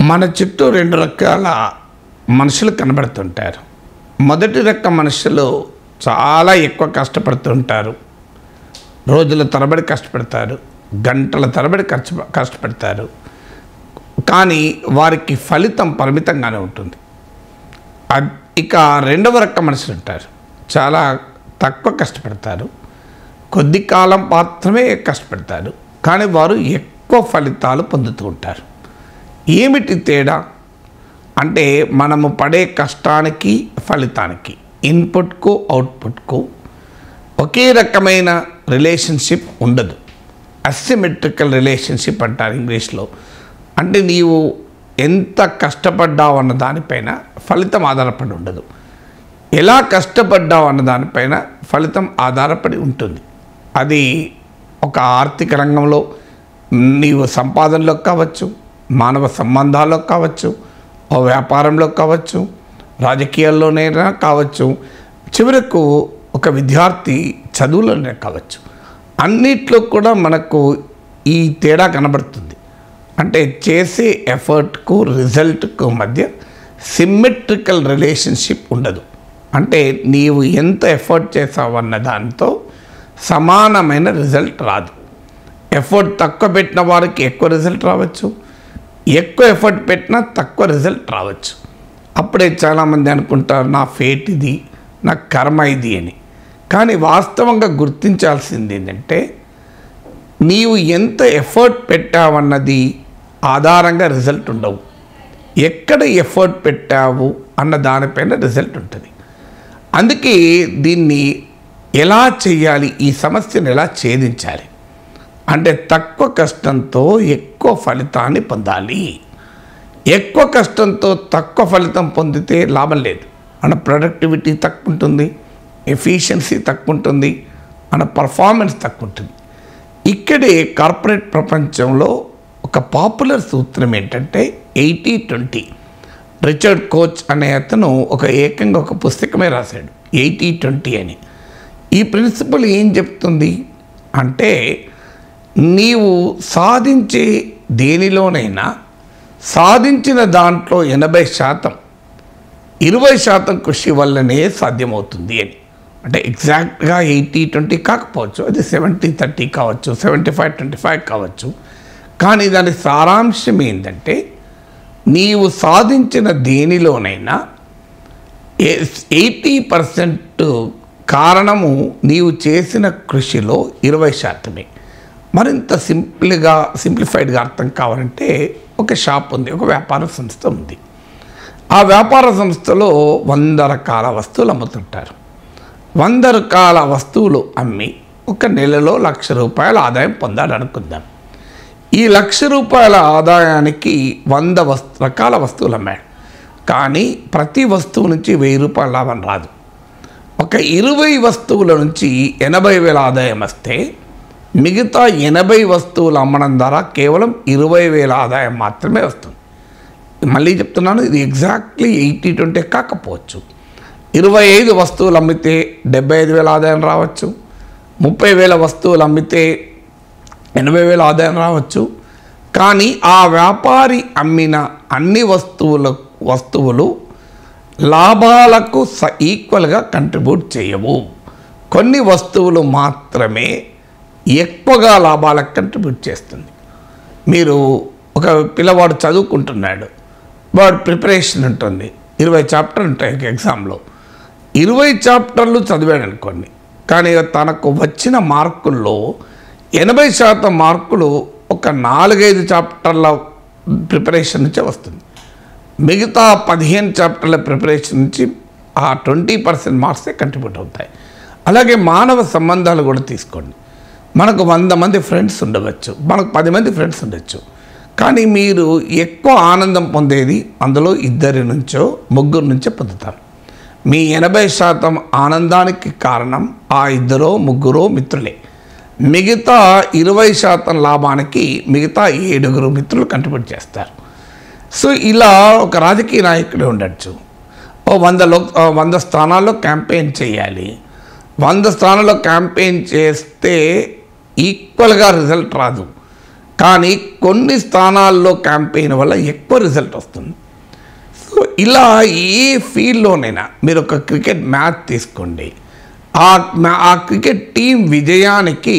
మన చుట్టూ రెండు రకాల మనుషులు కనబడుతుంటారు. మొదటి రకం మనుషులు చాలా ఎక్కువ కష్టపడుతుంటారు. రోజుల తరబడి కష్టపడతారు, గంటల తరబడి కష్టపడతారు. కానీ వారికి ఫలితం పరిమితంగానే ఉంటుంది. ఇక రెండవ రకం మనుషులు ఉంటారు, చాలా తక్కువ కష్టపడతారు, కొద్ది కాలం మాత్రమే కష్టపడతారు, కానీ వారు ఎక్కువ ఫలితాలు పొందుతూ ఉంటారు. ఏమిటి తేడా అంటే, మనము పడే కష్టానికి ఫలితానికి, ఇన్పుట్కు అవుట్పుట్కు ఒకే రకమైన రిలేషన్షిప్ ఉండదు. అసిమెట్రికల్ రిలేషన్షిప్ అంటారు ఇంగ్లీష్లో. అంటే నీవు ఎంత కష్టపడ్డావు అన్న దానిపైన ఫలితం ఆధారపడి ఉండదు, ఎలా కష్టపడ్డావు అన్న దానిపైన ఫలితం ఆధారపడి ఉంటుంది. అది ఒక ఆర్థిక రంగంలో నీవు సంపాదనలో కావచ్చు, మానవ సంబంధాల్లో కావచ్చు, వ్యాపారంలో కావచ్చు, రాజకీయాల్లోనైనా కావచ్చు, చివరకు ఒక విద్యార్థి చదువులోనే కావచ్చు. అన్నిట్లో కూడా మనకు ఈ తేడా కనబడుతుంది. అంటే చేసే ఎఫర్ట్కు రిజల్ట్కు మధ్య సిమెట్రికల్ రిలేషన్షిప్ ఉండదు. అంటే నీవు ఎంత ఎఫర్ట్ చేసావు అన్న దానితో సమానమైన రిజల్ట్ రాదు. ఎఫర్ట్ తక్కువ పెట్టిన వారికి ఎక్కువ రిజల్ట్ రావచ్చు, ఎక్కువ ఎఫర్ట్ పెట్టినా తక్కువ రిజల్ట్ రావచ్చు. అప్పుడే చాలామంది అనుకుంటారు నా ఫేట్ ఇది, నా కర్మ ఇది అని. కానీ వాస్తవంగా గుర్తించాల్సింది ఏంటంటే, నీవు ఎంత ఎఫర్ట్ పెట్టావన్నది ఆధారంగా రిజల్ట్ ఉండవు, ఎక్కడ ఎఫర్ట్ పెట్టావు అన్న దానిపైన రిజల్ట్ ఉంటుంది. అందుకే దీన్ని ఎలా చేయాలి, ఈ సమస్యను ఎలా ఛేదించాలి అంటే, తక్కువ కష్టంతో ఎక్కువ ఫలితాన్ని పొందాలి. ఎక్కువ కష్టంతో తక్కువ ఫలితం పొందితే లాభం లేదు. మన ప్రొడక్టివిటీ తక్కువ ఉంటుంది, ఎఫిషియన్సీ తక్కువ ఉంటుంది, మన పర్ఫార్మెన్స్ తక్కువ ఉంటుంది. ఇక్కడే కార్పొరేట్ ప్రపంచంలో ఒక పాపులర్ సూత్రం ఏంటంటే 80-20. రిచర్డ్ కోచ్ అనే అతను ఏకంగా ఒక పుస్తకమే రాశాడు 80-20 అని. ఈ ప్రిన్సిపల్ ఏం చెప్తుంది అంటే, నీవు సాధించే దేనిలోనైనా సాధించిన దాంట్లో 80% 20% కృషి వల్లనే సాధ్యమవుతుంది అని. అంటే ఎగ్జాక్ట్గా 80-20 కాకపోవచ్చు, అది 70-30 కావచ్చు, 75-25 కావచ్చు. కానీ దాని సారాంశం ఏంటంటే, నీవు సాధించిన దేనిలోనైనా 80% కారణము నీవు చేసిన కృషిలో 20%. మరింత సింప్లిఫైడ్గా అర్థం కావాలంటే, ఒక షాప్ ఉంది, ఒక వ్యాపార సంస్థ ఉంది. ఆ వ్యాపార సంస్థలో 100 రకాల వస్తువులు అమ్ముతుంటారు. 100 రకాల వస్తువులు అమ్మి ఒక నెలలో ₹1,00,000 ఆదాయం పొందాలనుకుందాం. ఈ ₹1,00,000 ఆదాయానికి 100 రకాల వస్తువులు అమ్మాడు. కానీ ప్రతి వస్తువు నుంచి ₹1,000 లాభం రాదు. ఒక 20 వస్తువుల నుంచి 80,000 ఆదాయం వస్తే, మిగతా 80 వస్తువులు అమ్మడం ద్వారా కేవలం 20,000 ఆదాయం మాత్రమే వస్తుంది. మళ్ళీ చెప్తున్నాను, ఇది ఎగ్జాక్ట్లీ 80-20 కాకపోవచ్చు. 25 వస్తువులు అమ్మితే 75,000 ఆదాయం రావచ్చు, 30,000 వస్తువులు అమ్మితే 80,000 ఆదాయం రావచ్చు. కానీ ఆ వ్యాపారి అమ్మిన అన్ని వస్తువులు లాభాలకు ఈక్వల్గా కంట్రిబ్యూట్ చేయవు. కొన్ని వస్తువులు మాత్రమే ఎక్కువగా లాభాలకు కంట్రిబ్యూట్ చేస్తుంది. మీరు ఒక పిల్లవాడు చదువుకుంటున్నాడు, వాడు ప్రిపరేషన్ ఉంటుంది, 20 చాప్టర్లు ఉంటాయి ఎగ్జామ్లో. 20 చాప్టర్లు చదివాడు అనుకోండి, కానీ తనకు వచ్చిన మార్కుల్లో 80% మార్కులు ఒక 4-5 చాప్టర్ల ప్రిపరేషన్ నుంచే వస్తుంది. మిగతా 15 చాప్టర్ల ప్రిపరేషన్ నుంచి ఆ 20% మార్క్సే కంట్రిబ్యూట్ అవుతాయి. అలాగే మానవ సంబంధాలు కూడా తీసుకోండి. మనకు 100 మంది ఫ్రెండ్స్ ఉండవచ్చు, మనకు 10 మంది ఫ్రెండ్స్ ఉండొచ్చు. కానీ మీరు ఎక్కువ ఆనందం పొందేది అందులో 2 నుంచో 3 నుంచో పొందుతారు. మీ 80% ఆనందానికి కారణం ఆ 2-3 మిత్రులే. మిగతా 20% లాభానికి మిగతా 7 మిత్రులు కంట్రిబ్యూట్ చేస్తారు. సో ఇలా ఒక రాజకీయ నాయకుడు ఉండొచ్చు, 100 స్థానాల్లో క్యాంపెయిన్ చేయాలి. 100 స్థానాల్లో క్యాంపెయిన్ చేస్తే ఈక్వల్గా రిజల్ట్ రాదు. కానీ కొన్ని స్థానాల్లో క్యాంపెయిన్ వల్ల ఎక్కువ రిజల్ట్ వస్తుంది. సో ఇలా ఏ ఫీల్డ్లోనైనా మీరు ఒక క్రికెట్ మ్యాచ్ తీసుకోండి, ఆ క్రికెట్ టీం విజయానికి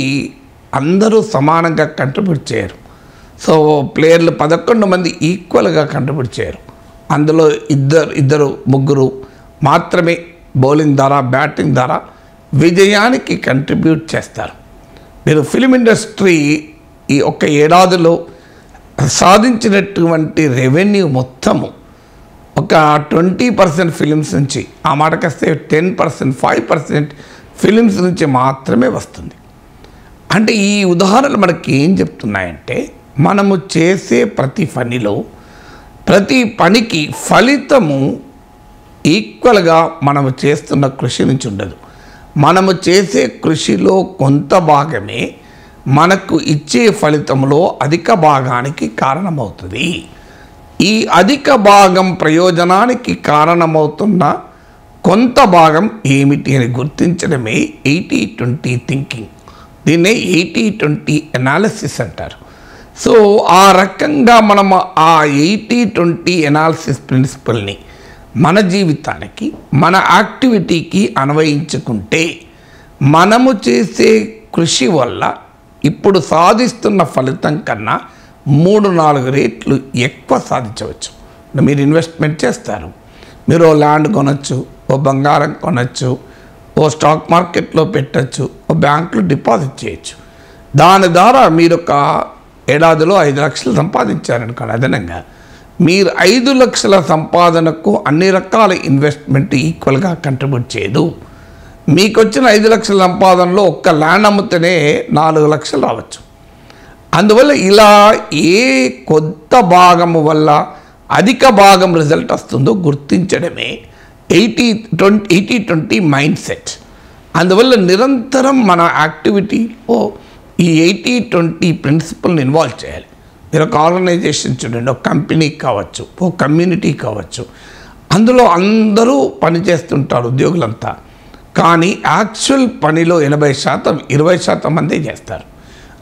అందరూ సమానంగా కంట్రిబ్యూట్ చేయరు. సో ప్లేయర్లు 11 మంది ఈక్వల్గా కంట్రిబ్యూట్ చేయరు. అందులో ఇద్దరు ముగ్గురు మాత్రమే బౌలింగ్ ద్వారా బ్యాటింగ్ ద్వారా విజయానికి కంట్రిబ్యూట్ చేస్తారు. మీరు ఫిలిం ఇండస్ట్రీ ఈ ఒక్క ఏడాదిలో సాధించినటువంటి రెవెన్యూ మొత్తము ఒక 20% ఫిలిమ్స్ నుంచి, ఆ మాటకొస్తే 10%, 5% ఫిలిమ్స్ నుంచి మాత్రమే వస్తుంది. అంటే ఈ ఉదాహరణలు మనకి ఏం చెప్తున్నాయంటే, మనము చేసే ప్రతి పనికి ఫలితము ఈక్వల్గా మనము చేస్తున్న కృషి నుంచి ఉండదు. మనము చేసే కృషిలో కొంత భాగమే మనకు ఇచ్చే ఫలితంలో అధిక భాగానికి కారణమవుతుంది. ఈ అధిక భాగం ప్రయోజనానికి కారణమవుతున్న కొంత భాగం ఏమిటి అని గుర్తించడమే 80-20 థింకింగ్. దీన్నే 80-20 ఎనాలిసిస్ అంటారు. సో ఆ రకంగా మనం ఆ 80-20 ఎనాలిసిస్ ప్రిన్సిపల్ని మన జీవితానికి, మన యాక్టివిటీకి అన్వయించుకుంటే మనము చేసే కృషి వల్ల ఇప్పుడు సాధిస్తున్న ఫలితం కన్నా 3-4 రెట్లు ఎక్కువ సాధించవచ్చు. మీరు ఇన్వెస్ట్మెంట్ చేస్తారు, మీరు ఓ ల్యాండ్ కొనచ్చు, ఓ బంగారం కొనచ్చు, ఓ స్టాక్ మార్కెట్లో పెట్టచ్చు, ఓ బ్యాంకులో డిపాజిట్ చేయొచ్చు. దాని ద్వారా మీరు ఒక ఏడాదిలో 5 లక్షలు సంపాదించారనుకోండి. అదనంగా మీరు 5 లక్షల సంపాదనకు అన్ని రకాల ఇన్వెస్ట్మెంట్ ఈక్వల్గా కంట్రిబ్యూట్ చేయదు. మీకు వచ్చిన 5 లక్షల సంపాదనలో ఒక్క ల్యాండ్ అమ్మితేనే 4 లక్షలు రావచ్చు. అందువల్ల ఇలా ఏ కొత్త భాగము వల్ల అధిక భాగం రిజల్ట్ వస్తుందో గుర్తించడమే 80-20 మైండ్ సెట్. అందువల్ల నిరంతరం మన యాక్టివిటీలో ఈ 80-20 ప్రిన్సిపల్ని ఇన్వాల్వ్ చేయాలి. మీరు ఒక ఆర్గనైజేషన్ చూడండి, ఒక కంపెనీ కావచ్చు, ఒక కమ్యూనిటీ కావచ్చు, అందులో అందరూ పనిచేస్తుంటారు ఉద్యోగులంతా. కానీ యాక్చువల్ పనిలో 80% 20% మందే చేస్తారు.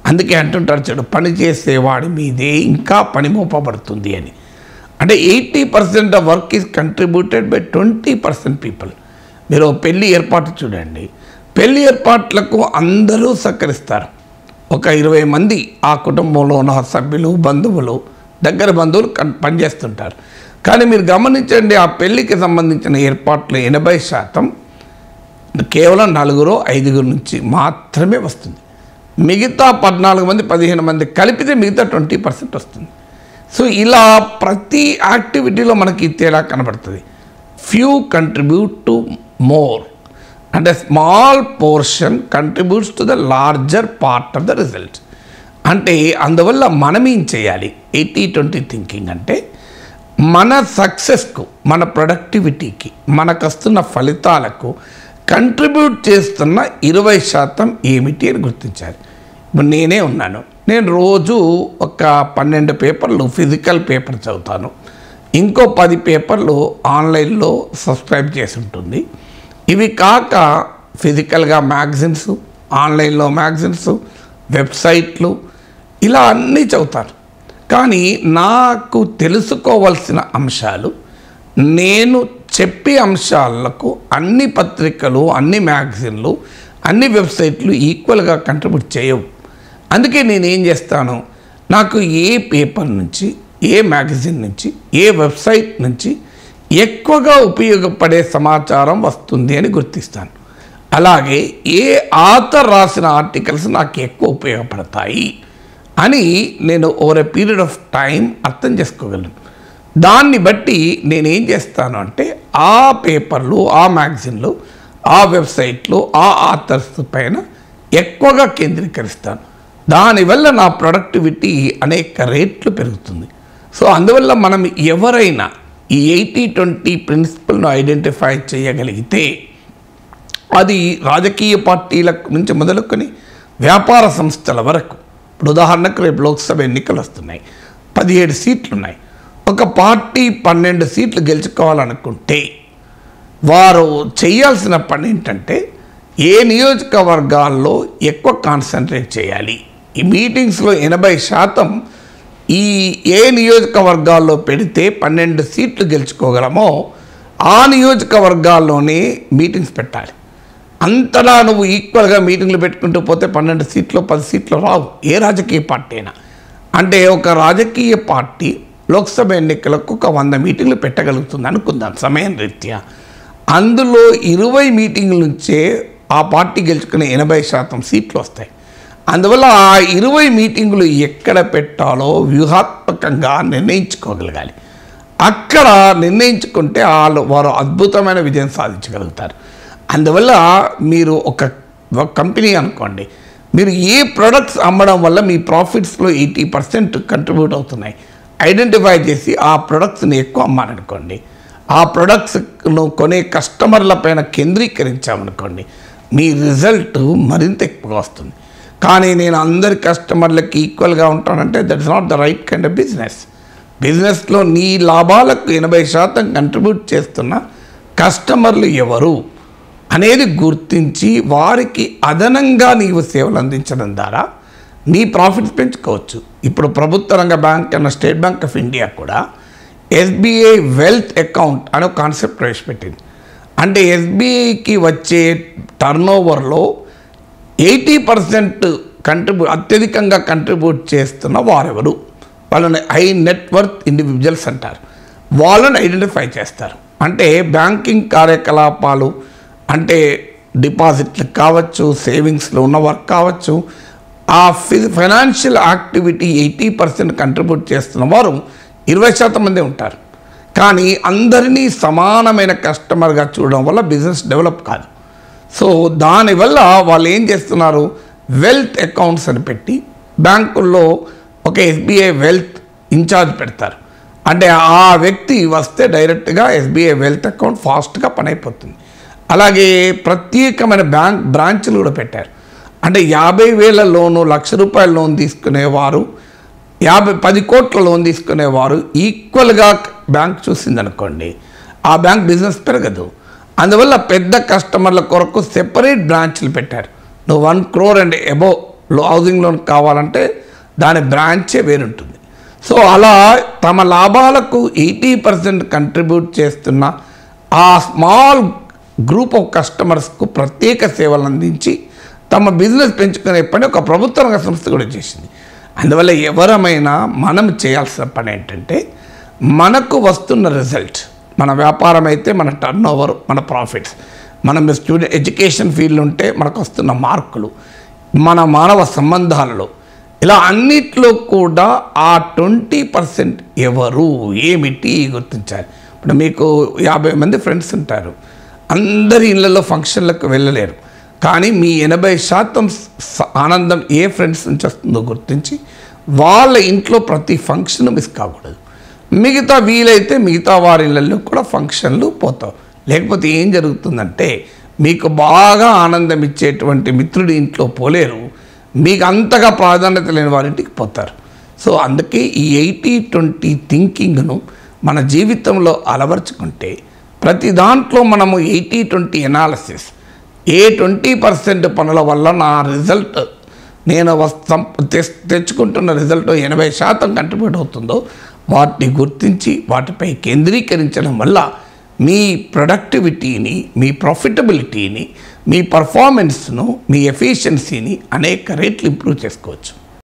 అందుకే అంటుంటారు చూడు, పని చేసేవాడి మీదే ఇంకా పని మోపబడుతుంది అని. అంటే 80% of work is contributed by 20% people. మీరు పెళ్ళి ఏర్పాటు చూడండి, పెళ్ళి ఏర్పాట్లకు అందరూ సహకరిస్తారు. ఒక 20 మంది ఆ కుటుంబంలో ఉన్న సభ్యులు, బంధువులు, దగ్గర బంధువులు పనిచేస్తుంటారు. కానీ మీరు గమనించండి, ఆ పెళ్ళికి సంబంధించిన ఏర్పాట్లు 80% కేవలం 4-5 నుంచి మాత్రమే వస్తుంది. మిగతా 14 మంది 15 మంది కలిపితే మిగతా 20% వస్తుంది. సో ఇలా ప్రతి యాక్టివిటీలో మనకి తేడా కనబడుతుంది. Few contribute to more and a small portion contributes to the larger part of the result. అంటే అందువల్ల మనం ఏం చేయాలి? 80-20 థింకింగ్ అంటే మన సక్సెస్కు, మన ప్రొడక్టివిటీకి, మనకు వస్తున్న ఫలితాలకు కంట్రిబ్యూట్ చేస్తున్న 20% ఏమిటి అని గుర్తించాలి. ఇప్పుడు నేనే ఉన్నాను, నేను రోజు ఒక 12 పేపర్లు ఫిజికల్ పేపర్ చదువుతాను, ఇంకో 10 పేపర్లు ఆన్లైన్లో సబ్స్క్రైబ్ చేసి ఉంటుంది. ఇవి కాక ఫిజికల్గా మ్యాగజైన్స్, ఆన్లైన్లో మ్యాగజైన్స్, వెబ్సైట్లు, ఇలా అన్నీ చదువుతాను. కానీ నాకు తెలుసుకోవాల్సిన అంశాలు, నేను చెప్పే అంశాలకు అన్ని పత్రికలు, అన్ని మ్యాగజైన్లు, అన్ని వెబ్సైట్లు ఈక్వల్గా కంట్రిబ్యూట్ చేయవు. అందుకే నేనేం చేస్తాను, నాకు ఏ పేపర్ నుంచి, ఏ మ్యాగజైన్ నుంచి, ఏ వెబ్సైట్ నుంచి ఎక్కువగా ఉపయోగపడే సమాచారం వస్తుంది అని గుర్తిస్తాను. అలాగే ఏ ఆథర్ రాసిన ఆర్టికల్స్ నాకు ఎక్కువ ఉపయోగపడతాయి అని నేను over a period of time అర్థం చేసుకోగలను. దాన్ని బట్టి నేనేం చేస్తాను అంటే ఆ పేపర్లు, ఆ మ్యాగజైన్లు, ఆ వెబ్సైట్లు, ఆ ఆథర్స్ పైన ఎక్కువగా కేంద్రీకరిస్తాను. దానివల్ల నా ప్రొడక్టివిటీ అనేక రేట్లు పెరుగుతుంది. సో అందువల్ల మనం ఎవరైనా ఈ 80-20 ప్రిన్సిపల్ను ఐడెంటిఫై చేయగలిగితే అది రాజకీయ పార్టీల నుంచి మొదలుకొని వ్యాపార సంస్థల వరకు, ఇప్పుడు ఉదాహరణకు రేపు లోక్సభ ఎన్నికలు వస్తున్నాయి, 17 సీట్లు ఉన్నాయి. ఒక పార్టీ 12 సీట్లు గెలుచుకోవాలనుకుంటే వారు చేయాల్సిన పని ఏంటంటే ఏ నియోజకవర్గాల్లో ఎక్కువ కాన్సన్ట్రేట్ చేయాలి, ఈ మీటింగ్స్లో 80% ఈ ఏ నియోజకవర్గాల్లో పెడితే 12 సీట్లు గెలుచుకోగలమో ఆ నియోజకవర్గాల్లోనే మీటింగ్స్ పెట్టాలి. అంతలా నువ్వు ఈక్వల్గా మీటింగ్లు పెట్టుకుంటూ పోతే 12 సీట్లు 10 సీట్లు రావు, ఏ రాజకీయ పార్టీ అయినా. అంటే ఒక రాజకీయ పార్టీ లోక్సభ ఎన్నికలకు ఒక 100 మీటింగ్లు పెట్టగలుగుతుంది అనుకుందాం సమయం రీత్యా. అందులో 20 మీటింగుల నుంచే ఆ పార్టీ గెలుచుకునే 80% సీట్లు వస్తాయి. అందువల్ల ఆ 20 మీటింగులు ఎక్కడ పెట్టాలో వ్యూహాత్మకంగా నిర్ణయించుకోగలగాలి. అక్కడ నిర్ణయించుకుంటే వారు అద్భుతమైన విజయం సాధించగలుగుతారు. అందువల్ల మీరు ఒక కంపెనీ అనుకోండి, మీరు ఏ ప్రొడక్ట్స్ అమ్మడం వల్ల మీ ప్రాఫిట్స్లో 80% కంట్రిబ్యూట్ అవుతున్నాయి ఐడెంటిఫై చేసి ఆ ప్రొడక్ట్స్ని ఎక్కువ అమ్మాలనుకోండి, ఆ ప్రొడక్ట్స్ను కొనే కస్టమర్ల పైన కేంద్రీకరించామనుకోండి, మీ రిజల్ట్ మరింత ఎక్కువగా వస్తుంది. కానీ నేను అందరి కస్టమర్లకి ఈక్వల్గా ఉంటానంటే that is not the right kind of business. బిజినెస్లో నీ లాభాలకు 80% కంట్రిబ్యూట్ చేస్తున్న కస్టమర్లు ఎవరు అనేది గుర్తించి వారికి అదనంగా నీవు సేవలు అందించడం ద్వారా నీ ప్రాఫిట్స్ పెంచుకోవచ్చు. ఇప్పుడు ప్రభుత్వ రంగ బ్యాంక్ అన్న స్టేట్ బ్యాంక్ ఆఫ్ ఇండియా కూడా ఎస్బీఐ వెల్త్ అకౌంట్ అనే కాన్సెప్ట్ ప్రవేశపెట్టింది. అంటే ఎస్బీఐకి వచ్చే టర్నోవర్లో 80% అత్యధికంగా కంట్రిబ్యూట్ చేస్తున్న వారెవరు, వాళ్ళని హై నెట్వర్త్ ఇండివిజువల్స్ అంటారు. వాళ్ళని ఐడెంటిఫై చేస్తారు. అంటే బ్యాంకింగ్ కార్యకలాపాలు అంటే డిపాజిట్లు కావచ్చు, సేవింగ్స్లో ఉన్నవారు కావచ్చు, ఆ ఫైనాన్షియల్ యాక్టివిటీ 80% కంట్రిబ్యూట్ చేస్తున్న వారు 20% మందే ఉంటారు. కానీ అందరినీ సమానమైన కస్టమర్గా చూడడం వల్ల బిజినెస్ డెవలప్ కాదు. సో దానివల్ల వాళ్ళు ఏం చేస్తున్నారు, వెల్త్ అకౌంట్స్ అని పెట్టి బ్యాంకుల్లో ఒక ఎస్బీఐ వెల్త్ ఇన్ఛార్జ్ పెడతారు. అంటే ఆ వ్యక్తి వస్తే డైరెక్ట్గా ఎస్బీఐ వెల్త్ అకౌంట్ ఫాస్ట్గా పని అయిపోతుంది. అలాగే ప్రత్యేకమైన బ్రాంచ్లు కూడా పెట్టారు. అంటే 50,000 లోను, ₹1,00,000 లోన్ తీసుకునేవారు, 10 కోట్ల లోన్ తీసుకునేవారు ఈక్వల్గా బ్యాంక్ చూసిందనుకోండి, ఆ బ్యాంక్ బిజినెస్ పెరగదు. అందువల్ల పెద్ద కస్టమర్ల కొరకు సెపరేట్ బ్రాంచ్లు పెట్టారు. నువ్వు 1 crore and above housing loan కావాలంటే దాని బ్రాంచే వేరుంటుంది. సో అలా తమ లాభాలకు 80% కంట్రిబ్యూట్ చేస్తున్న ఆ స్మాల్ గ్రూప్ ఆఫ్ కస్టమర్స్కు ప్రత్యేక సేవలు అందించి తమ బిజినెస్ పెంచుకునే పని ఒక ప్రభుత్వ రంగ సంస్థ కూడా చేసింది. అందువల్ల ఎవరమైనా మనం చేయాల్సిన పని ఏంటంటే మనకు వస్తున్న రిజల్ట్, మన వ్యాపారం అయితే మన టర్నోవర్, మన ప్రాఫిట్స్, మనం స్టూడెంట్ ఎడ్యుకేషన్ ఫీల్డ్ ఉంటే మనకు వస్తున్న మార్కులు, మన మానవ సంబంధాలలో, ఇలా అన్నిట్లో కూడా ఆ 20% ఎవరు ఏమిటి గుర్తించాలి. ఇప్పుడు మీకు 50 మంది ఫ్రెండ్స్ ఉంటారు, అందరి ఇళ్ళల్లో ఫంక్షన్లకు వెళ్ళలేరు. కానీ మీ 80% ఆనందం ఏ ఫ్రెండ్స్ నుంచి వస్తుందో గుర్తించి వాళ్ళ ఇంట్లో ప్రతి ఫంక్షన్ మిస్ కాకూడదు. మిగతా వీలైతే మిగతా వారి ఇళ్ళల్లో కూడా ఫంక్షన్లు పోతావు. లేకపోతే ఏం జరుగుతుందంటే మీకు బాగా ఆనందం ఇచ్చేటువంటి మిత్రుడి ఇంట్లో పోలేరు, మీకు అంతగా ప్రాధాన్యత లేని వారింటికి పోతారు. సో అందుకే ఈ 80-20 థింకింగ్ను మన జీవితంలో అలవర్చుకుంటే ప్రతి దాంట్లో మనము 80-20 ఎనాలిసిస్, ఏ 20% పనుల వల్ల నా రిజల్ట్ నేను తెచ్చుకుంటున్న రిజల్ట్ 80% కంట్రిబ్యూట్ అవుతుందో వాటిని గుర్తించి వాటిపై కేంద్రీకరించడం వల్ల మీ ప్రొడక్టివిటీని, మీ ప్రాఫిటబిలిటీని, మీ పర్ఫార్మెన్స్ను, మీ ఎఫిషియన్సీని అనేక రేట్లు ఇంప్రూవ్ చేసుకోవచ్చు.